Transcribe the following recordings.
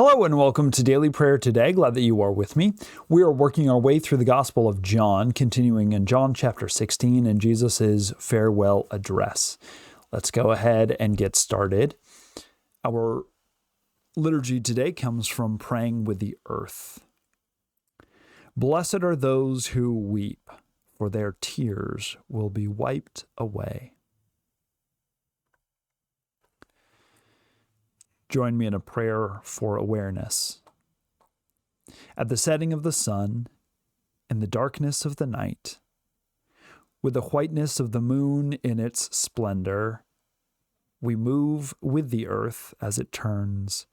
Hello and welcome to Daily Prayer today. Glad that you are with me. We are working our way through the Gospel of John, continuing in John chapter 16 and Jesus' farewell address. Let's go ahead and get started. Our liturgy today comes from Praying with the Earth. Blessed are those who weep, for their tears will be wiped away. Join me in a prayer for awareness. At the setting of the sun, in the darkness of the night, with the whiteness of the moon in its splendor, we move with the earth as it turns.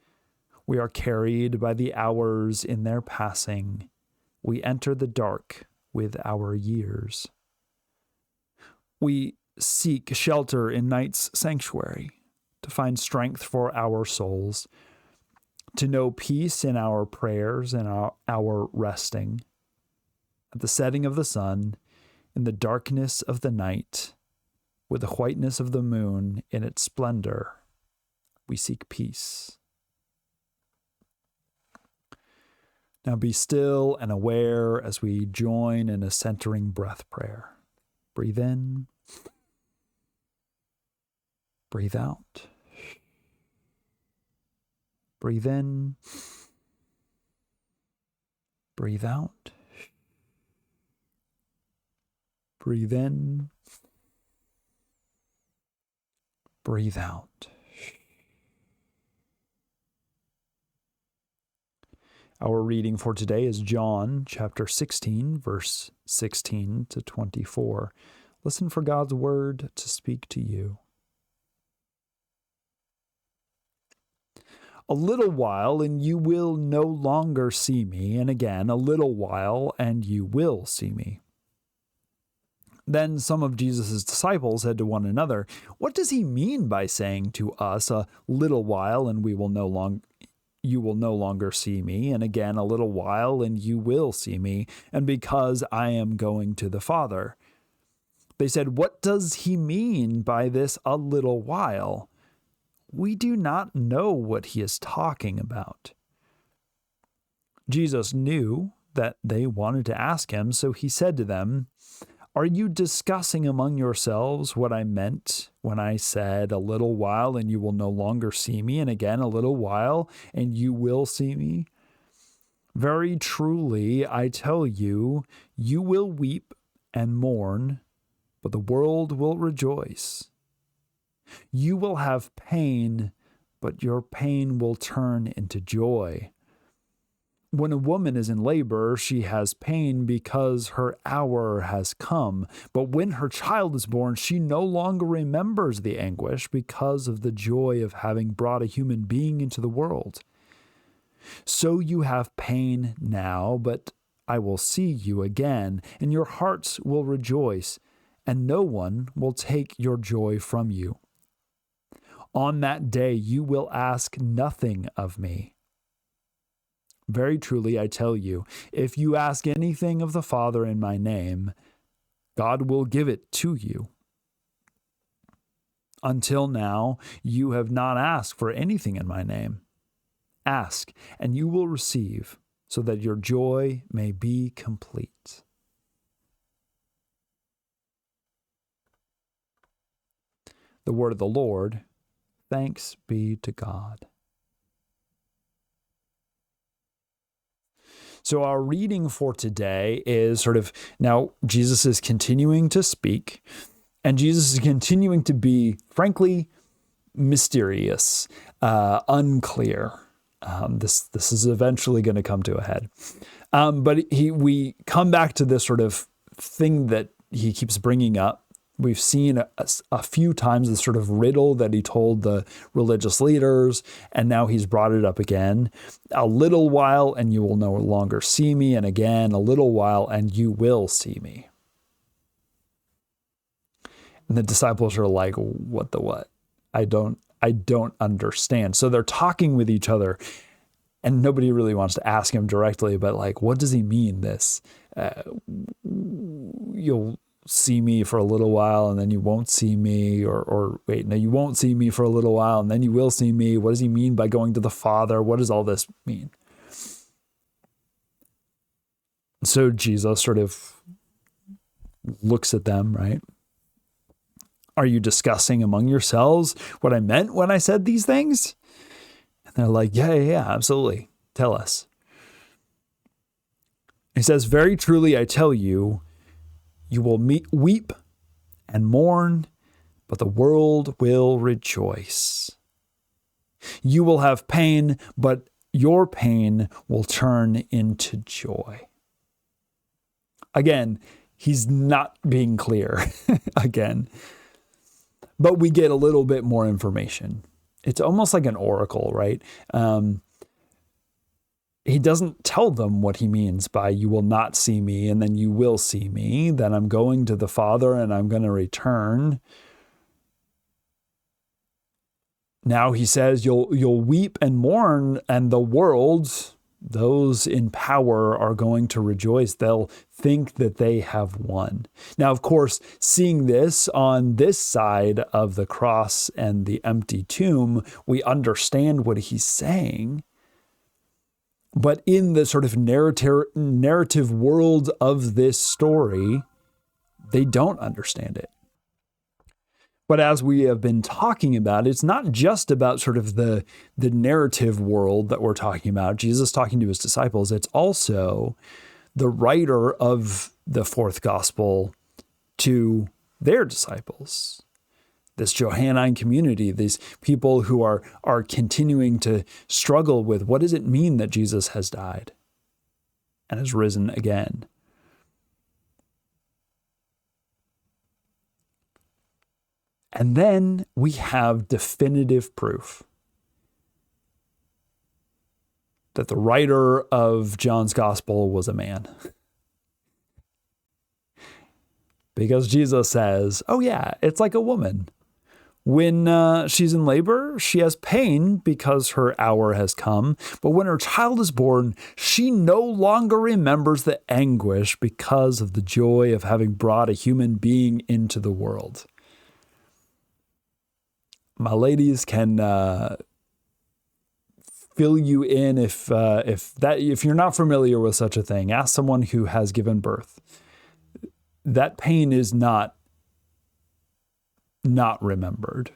We are carried by the hours in their passing. We enter the dark with our years. We seek shelter in night's sanctuary, to find strength for our souls, to know peace in our prayers and our resting. At the setting of the sun, in the darkness of the night, with the whiteness of the moon in its splendor, we seek peace. Now be still and aware as we join in a centering breath prayer. Breathe in. Breathe out. Breathe in. Breathe out. Breathe in. Breathe out. Our reading for today is John chapter 16, verse 16 to 24. Listen for God's word to speak to you. A little while, and you will no longer see me, and again, a little while, and you will see me. Then some of Jesus' disciples said to one another, "What does he mean by saying to us, a little while, and you will no longer see me, and again, a little while, and you will see me, and because I am going to the Father?" They said, "What does he mean by this a little while? We do not know what he is talking about." Jesus knew that they wanted to ask him, so he said to them, "Are you discussing among yourselves what I meant when I said, 'A little while and you will no longer see me, and again a little while and you will see me'? Very truly, I tell you, you will weep and mourn, but the world will rejoice. You will have pain, but your pain will turn into joy. When a woman is in labor, she has pain because her hour has come. But when her child is born, she no longer remembers the anguish because of the joy of having brought a human being into the world. So you have pain now, but I will see you again, and your hearts will rejoice, and no one will take your joy from you. On that day you will ask nothing of me. Very truly, I tell you, if you ask anything of the Father in my name, God will give it to you. Until now, you have not asked for anything in my name. Ask, and you will receive, so that your joy may be complete." The word of the Lord. Thanks be to God. So our reading for today is now Jesus is continuing to speak, and Jesus is continuing to be, frankly, mysterious, unclear. This is eventually going to come to a head. But we come back to this sort of thing that he keeps bringing up. We've seen a few times the sort of riddle that he told the religious leaders, and now he's brought it up again. A little while, and you will no longer see me, and again, a little while, and you will see me. And the disciples are like, what the what? I don't understand. So they're talking with each other, and nobody really wants to ask him directly, but what does he mean this? You'll see me for a little while and then you won't see me, or wait, no, you won't see me for a little while and then you will see me. What does he mean by going to the Father? What does all this mean? So Jesus sort of looks at them, right? Are you discussing among yourselves what I meant when I said these things? And they're like, yeah, absolutely. Tell us. He says, very truly, I tell you, you will weep and mourn, but the world will rejoice. You will have pain, but your pain will turn into joy. Again, he's not being clear again, but we get a little bit more information. It's almost like an oracle, right? He doesn't tell them what he means by you will not see me and then you will see me, then I'm going to the Father and I'm going to return. Now he says you'll weep and mourn, and the world, those in power, are going to rejoice. They'll think that they have won. Now, of course, seeing this on this side of the cross and the empty tomb, we understand what he's saying. But in the sort of narrative world of this story, they don't understand it. But as we have been talking about, it's not just about sort of the narrative world that we're talking about, Jesus talking to his disciples. It's also the writer of the fourth gospel to their disciples. This Johannine community, these people who are continuing to struggle with what does it mean that Jesus has died and has risen again. And then we have definitive proof that the writer of John's gospel was a man. Because Jesus says, oh yeah, it's like a woman. When she's in labor, she has pain because her hour has come. But when her child is born, she no longer remembers the anguish because of the joy of having brought a human being into the world. My ladies can fill you in if you're not familiar with such a thing. Ask someone who has given birth. That pain is not remembered.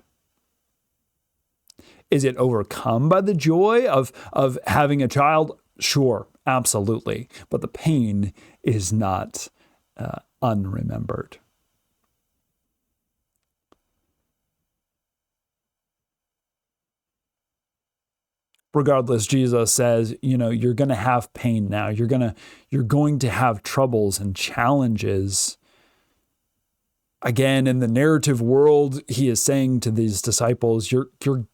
Is it overcome by the joy of having a child? Sure, absolutely. But the pain is not unremembered. Regardless, Jesus says, you're going to have pain now. You're going to have troubles and challenges. Again, in the narrative world, he is saying to these disciples, the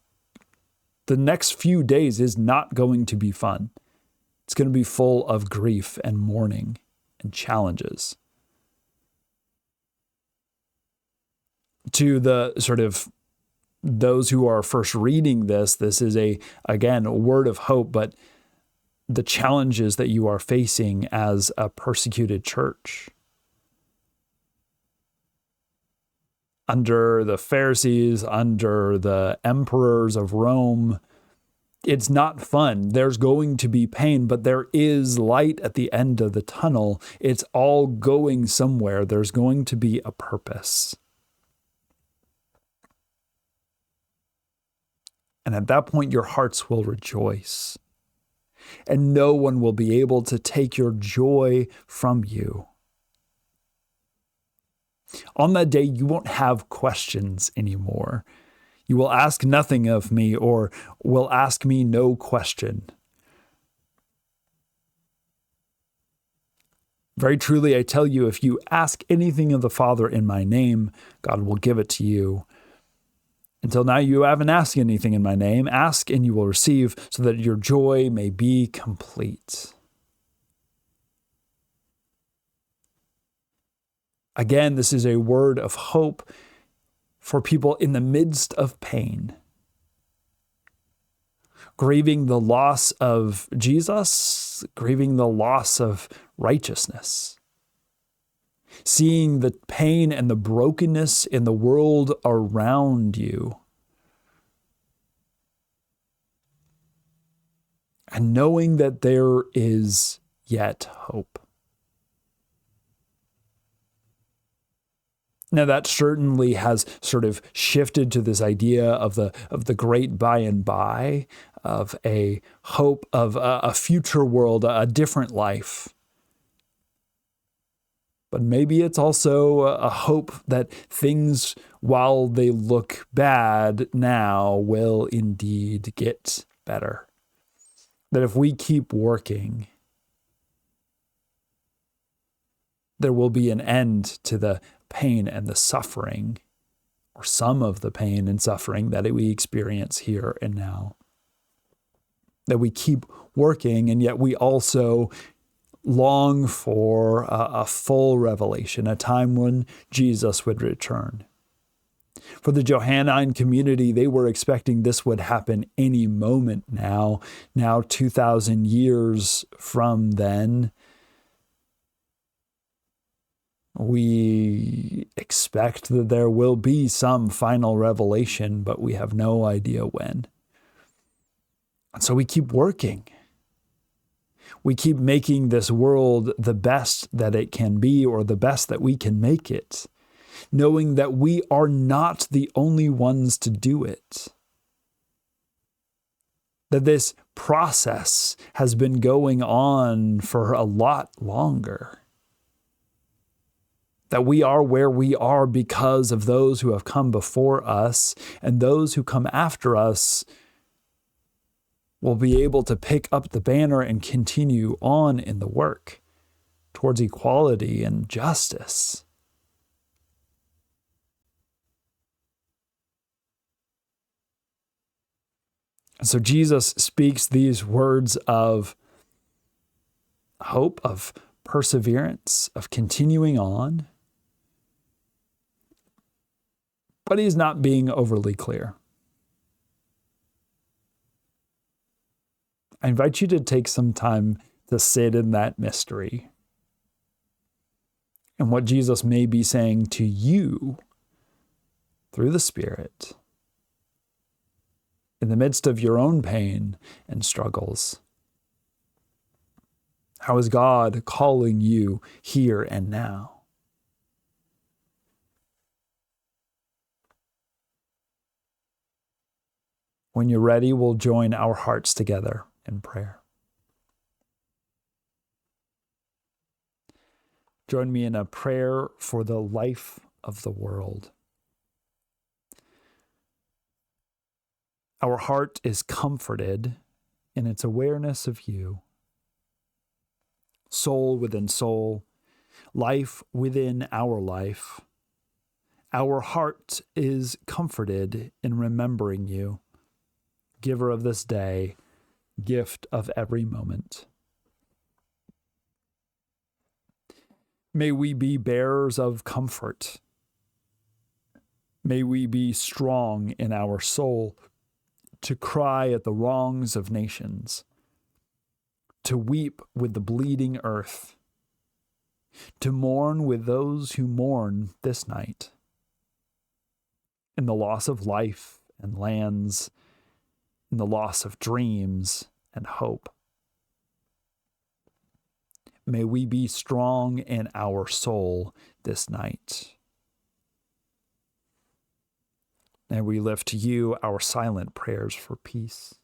next few days is not going to be fun. It's going to be full of grief and mourning and challenges. To the sort of those who are first reading this is a word of hope, but the challenges that you are facing as a persecuted church. Under the Pharisees, under the emperors of Rome, it's not fun. There's going to be pain, but there is light at the end of the tunnel. It's all going somewhere. There's going to be a purpose. And at that point, your hearts will rejoice. And no one will be able to take your joy from you. On that day, you won't have questions anymore. You will ask nothing of me, or will ask me no question. Very truly, I tell you, if you ask anything of the Father in my name, God will give it to you. Until now, you haven't asked anything in my name. Ask and you will receive, so that your joy may be complete. Again, this is a word of hope for people in the midst of pain. Grieving the loss of Jesus, grieving the loss of righteousness. seeing the pain and the brokenness in the world around you, and knowing that there is yet hope. Now that certainly has sort of shifted to this idea of the great by and by, of a hope of a future world, a different life. But maybe it's also a hope that things, while they look bad now, will indeed get better. That if we keep working, there will be an end to the pain and the suffering, or some of the pain and suffering that we experience here and now. That we keep working, and yet we also long for a full revelation, a time when Jesus would return. For the Johannine community, they were expecting this would happen any moment now 2,000 years from then. We expect that there will be some final revelation, but we have no idea when. And so we keep working. We keep making this world the best that it can be, or the best that we can make it, knowing that we are not the only ones to do it. That this process has been going on for a lot longer. That we are where we are because of those who have come before us, and those who come after us will be able to pick up the banner and continue on in the work towards equality and justice. And so Jesus speaks these words of hope, of perseverance, of continuing on. But he's not being overly clear. I invite you to take some time to sit in that mystery and what Jesus may be saying to you through the Spirit in the midst of your own pain and struggles. How is God calling you here and now? When you're ready, we'll join our hearts together in prayer. Join me in a prayer for the life of the world. Our heart is comforted in its awareness of you. Soul within soul, life within our life. Our heart is comforted in remembering you, giver of this day, gift of every moment. May we be bearers of comfort. May we be strong in our soul to cry at the wrongs of nations, to weep with the bleeding earth, to mourn with those who mourn this night, in the loss of life and lands, in the loss of dreams and hope. May we be strong in our soul this night. May we lift to you our silent prayers for peace.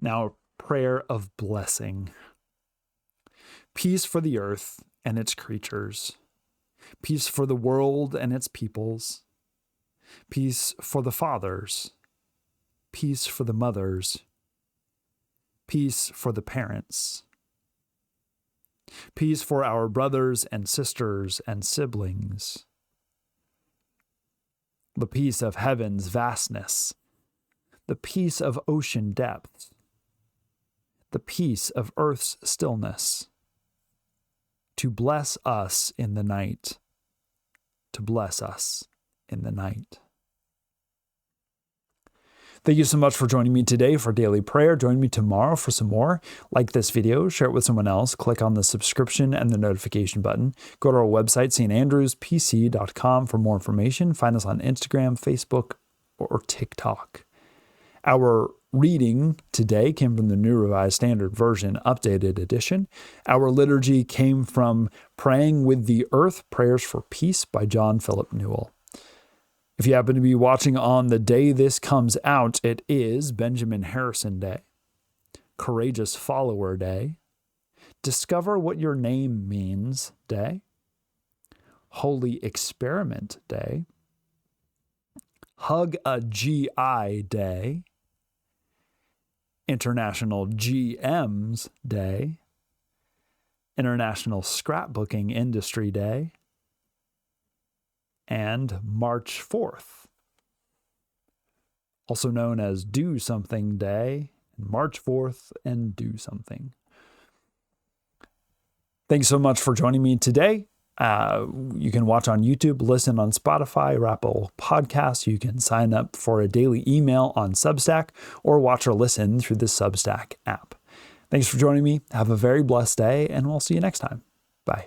Now, a prayer of blessing. Peace for the earth and its creatures. Peace for the world and its peoples. Peace for the fathers. Peace for the mothers. Peace for the parents. Peace for our brothers and sisters and siblings. The peace of heaven's vastness. The peace of ocean depths. The peace of earth's stillness. To bless us in the night. To bless us in the night. Thank you so much for joining me today for daily prayer. Join me tomorrow for some more. Like this video, share it with someone else, click on the subscription and the notification button. Go to our website, standrewspc.com, for more information. Find us on Instagram, Facebook, or TikTok. Our reading today came from the New Revised Standard Version, Updated Edition. Our liturgy came from Praying with the Earth, Prayers for Peace by John Philip Newell. If you happen to be watching on the day this comes out, it is Benjamin Harrison Day, Courageous Follower Day, Discover What Your Name Means Day, Holy Experiment Day, Hug a GI Day, International GMs Day, International Scrapbooking Industry Day, and March 4th, also known as Do Something Day, March 4th and Do Something. Thanks so much for joining me today. You can watch on YouTube, listen on Spotify, or Apple Podcasts. You can sign up for a daily email on Substack, or watch or listen through the Substack app. Thanks for joining me. Have a very blessed day, and we'll see you next time. Bye.